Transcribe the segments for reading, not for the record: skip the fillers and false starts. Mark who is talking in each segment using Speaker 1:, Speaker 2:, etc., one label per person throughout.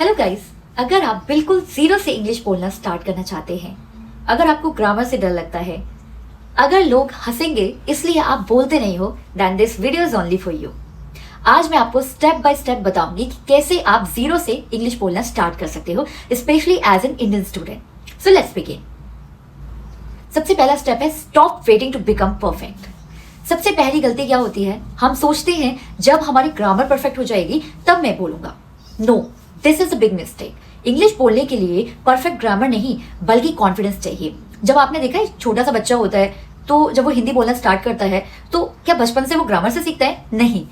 Speaker 1: Hello guys, अगर आप बिल्कुल जीरो से इंग्लिश बोलना स्टार्ट करना चाहते हैं, अगर आपको ग्रामर से डर लगता है, अगर लोग हंसेंगे इसलिए आप बोलते नहीं हो, then this video is only for you. आज मैं आपको स्टेप बाय स्टेप बताऊंगी कि कैसे आप जीरो से इंग्लिश बोलना स्टार्ट कर सकते हो, specially as an Indian student. So let's begin. सबसे पहला स्टेप है stop waiting to become perfect. सबसे पहली गलती क्या होती है, हम सोचते हैं जब हमारी ग्रामर परफेक्ट हो जाएगी तब मैं बोलूंगा। No, this is a big mistake. English बोलने के लिए परफेक्ट ग्रामर नहीं बल्कि कॉन्फिडेंस चाहिए। जब आपने देखा है छोटा सा बच्चा होता है तो जब वो हिंदी बोलना स्टार्ट करता है तो क्या बचपन से वो ग्रामर से सीखता है? नहीं,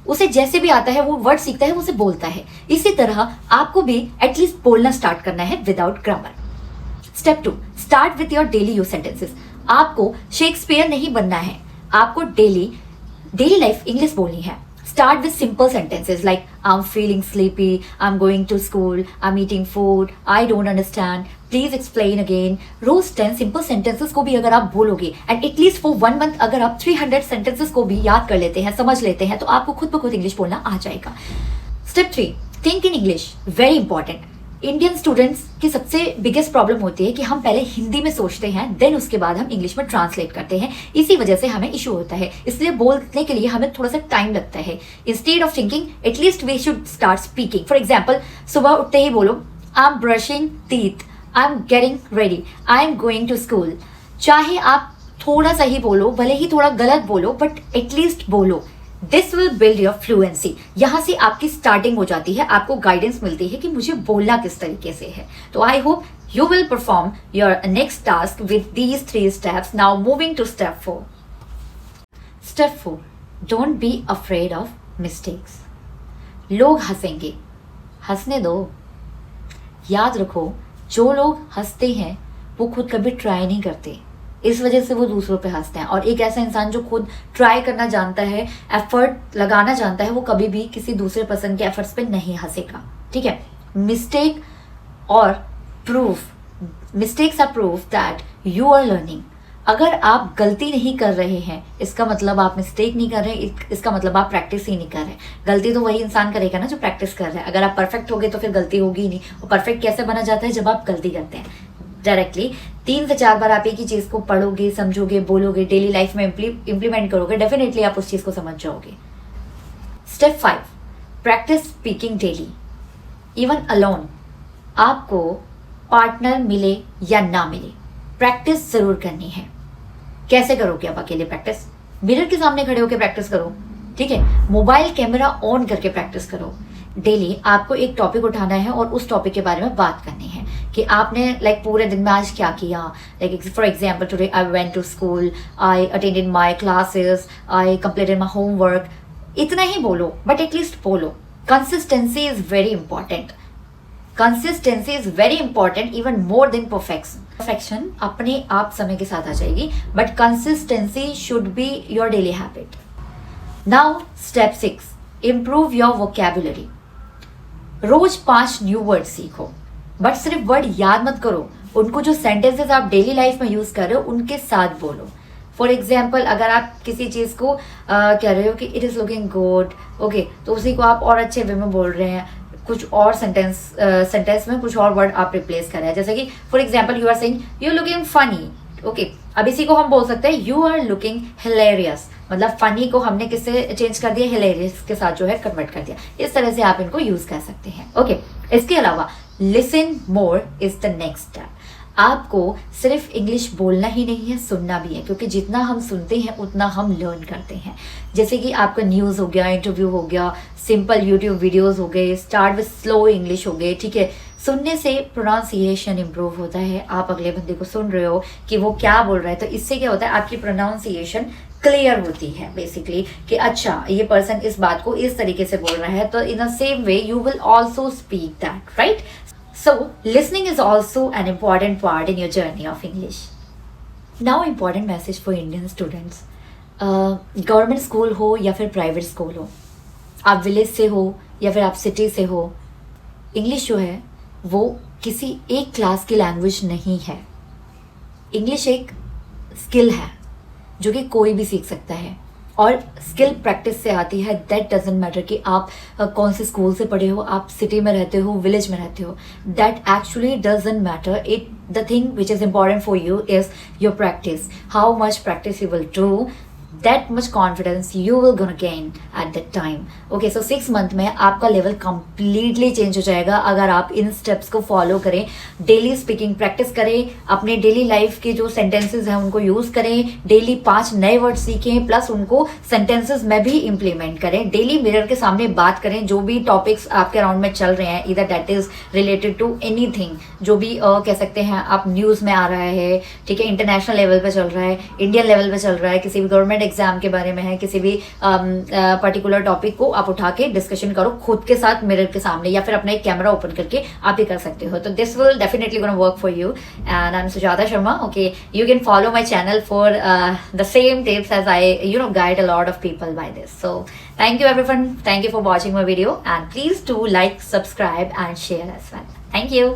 Speaker 1: उसे जैसे भी आता है वो वर्ड सीखता है, वो उसे बोलता है। इसी तरह आपको भी एटलीस्ट बोलना स्टार्ट करना है without grammar. Step 2, start with your daily use sentences. आपको शेक्सपियर नहीं बनना है, आपको डेली लाइफ इंग्लिश बोलनी है। Start with simple sentences like I'm feeling sleepy, I'm going to school, I'm eating food, I don't understand, please explain again। Rose 10 simple sentences को भी अगर आप बोलोगे and at least for 1 month अगर आप 300 sentences को भी याद कर लेते हैं, समझ लेते हैं, तो आपको खुद ब खुद इंग्लिश बोलना आ जाएगा। Step 3, think in English. Very important. Indian students की सबसे बिगेस्ट प्रॉब्लम होती है कि हम पहले हिंदी में सोचते हैं, देन उसके बाद हम इंग्लिश में ट्रांसलेट करते हैं। इसी वजह से हमें इशू होता है, इसलिए बोलने के लिए हमें थोड़ा सा टाइम लगता है। Instead of thinking, at least we should start speaking. For example, सुबह उठते ही बोलो I am brushing teeth, I am getting ready, I am going to school. चाहे आप थोड़ा सा ही बोलो, भले ही थोड़ा गलत बोलो, बट एटलीस्ट बोलो। This will build your fluency. यहां से आपकी स्टार्टिंग हो जाती है, आपको गाइडेंस मिलती है कि मुझे बोलना किस तरीके से है। तो I hope you will perform your next task with these 3 steps. Now moving to step 4। Step 4, don't be afraid of mistakes. लोग हंसेंगे, हंसने दो। याद रखो, जो लोग हंसते हैं वो खुद कभी ट्राई नहीं करते, इस वजह से वो दूसरों पे हंसते हैं। और एक ऐसा इंसान जो खुद ट्राई करना जानता है, एफर्ट लगाना जानता है, वो कभी भी किसी दूसरे पर्सन के एफर्ट्स पे नहीं हंसेगा। ठीक है? मिस्टेक और proof, mistakes are proof that you are learning. अगर आप गलती नहीं कर रहे हैं इसका मतलब आप मिस्टेक नहीं कर रहे, इसका मतलब आप प्रैक्टिस ही नहीं कर रहे। गलती तो वही इंसान करेगा ना जो प्रैक्टिस कर रहा है। अगर आप परफेक्ट हो गए तो फिर गलती होगी ही नहीं। और परफेक्ट कैसे बना जाता है? जब आप गलती करते हैं। डायरेक्टली 3 से 4 बार आप एक ही चीज को पढ़ोगे, समझोगे, बोलोगे, डेली लाइफ में इंप्लीमेंट करोगे, डेफिनेटली आप उस चीज को समझ जाओगे। Step 5, practice speaking daily, even alone. आपको पार्टनर मिले या ना मिले, प्रैक्टिस जरूर करनी है। कैसे करोगे आप अकेले प्रैक्टिस? मिरर के सामने खड़े होकर प्रैक्टिस करो। ठीक है? मोबाइल कैमरा ऑन करके प्रैक्टिस करो। डेली आपको एक टॉपिक उठाना है और उस टॉपिक के बारे में बात करनी है कि आपने पूरे दिन में आज क्या किया। For example, today I went to school, I attended my classes, I completed my homework. इतना ही बोलो, बट एटलीस्ट बोलो। Consistency is very important. Consistency is very important, even more than perfection. Perfection अपने आप समय के साथ आ जाएगी, but consistency should be your daily habit. Now step 6, improve your vocabulary. रोज 5 न्यू वर्ड सीखो, बट सिर्फ वर्ड याद मत करो, उनको जो सेंटेंसेस आप डेली लाइफ में यूज कर रहे हो उनके साथ बोलो। फॉर एग्जाम्पल, अगर आप किसी चीज को कह रहे हो कि it is looking good, okay, तो उसी को आप और अच्छे वे में बोल रहे हैं, कुछ और सेंटेंस में कुछ और वर्ड आप रिप्लेस कर रहे हैं। जैसे कि for example, you are saying you are looking funny, okay, अब इसी को हम बोल सकते हैं यू आर लुकिंग हिलेरियस। मतलब फनी को हमने किससे चेंज कर दिया? हिलेरियस के साथ जो है कन्वर्ट कर दिया। इस तरह से आप इनको यूज कर सकते हैं। ओके, इसके अलावा listen more is the next step. आपको सिर्फ इंग्लिश बोलना ही नहीं है, सुनना भी है, क्योंकि जितना हम सुनते हैं उतना हम लर्न करते हैं। जैसे कि आपका न्यूज़ हो गया, इंटरव्यू हो गया, सिंपल यूट्यूब वीडियोस हो गए, स्टार्ट विद स्लो इंग्लिश हो गए। ठीक है? सुनने से प्रोनाउंसिएशन इंप्रूव होता है। आप अगले बंदे को सुन रहे हो कि वो क्या बोल रहा है, तो इससे क्या होता है, आपकी प्रोनाउंसिएशन क्लियर होती है बेसिकली, कि अच्छा ये पर्सन इस बात को इस तरीके से बोल रहा है, तो in the same way you will also speak that, right? So, listening is also an important part in your journey of English. Now, important message for Indian students. Government school हो या फिर प्राइवेट स्कूल हो, आप village से हो या फिर आप सिटी से हो, इंग्लिश जो है वो किसी एक क्लास की लैंग्वेज नहीं है। इंग्लिश एक स्किल है जो कि कोई भी सीख सकता है। और स्किल प्रैक्टिस से आती है. दैट डजेंट मैटर कि आप कौन से स्कूल से पढ़े हो, आप सिटी में रहते हो, विलेज में रहते हो. That actually doesn't matter. It the thing which is important for you is your practice. How much practice you will do, that much confidence you will gonna gain at that time. Okay, so 6 month में आपका level completely change हो जाएगा अगर आप इन steps को follow करें. Daily speaking practice करें, अपने डेली लाइफ के जो सेंटेंसेस हैं उनको यूज करें, डेली 5 नए वर्ड सीखें, प्लस उनको सेंटेंसेस में भी इम्प्लीमेंट करें. डेली मिरर के सामने बात करें, जो भी टॉपिक्स आपके अराउंड में चल रहे हैं, इधर that is related to anything, जो भी कह सकते हैं आप न्यूज में आ रहा है, ठीक है, इंटरनेशनल लेवल पे चल रहा है, इंडियन लेवल पे चल रहा है, किसी भी गवर्नमेंट एग्जाम के बारे में है, किसी भी पर्टिकुलर टॉपिक को आप उठा के डिस्कशन करो खुद के साथ मिरर के सामने, या फिर अपना एक कैमरा ओपन करके आप ही कर सकते हो. तो this will definitely gonna work for you. And I am Sujata Sharma. Okay, you can follow my channel for the same tips as I guide a lot of people by this. So thank you everyone, thank you for watching my video, and please do like, subscribe and share as well. Thank you.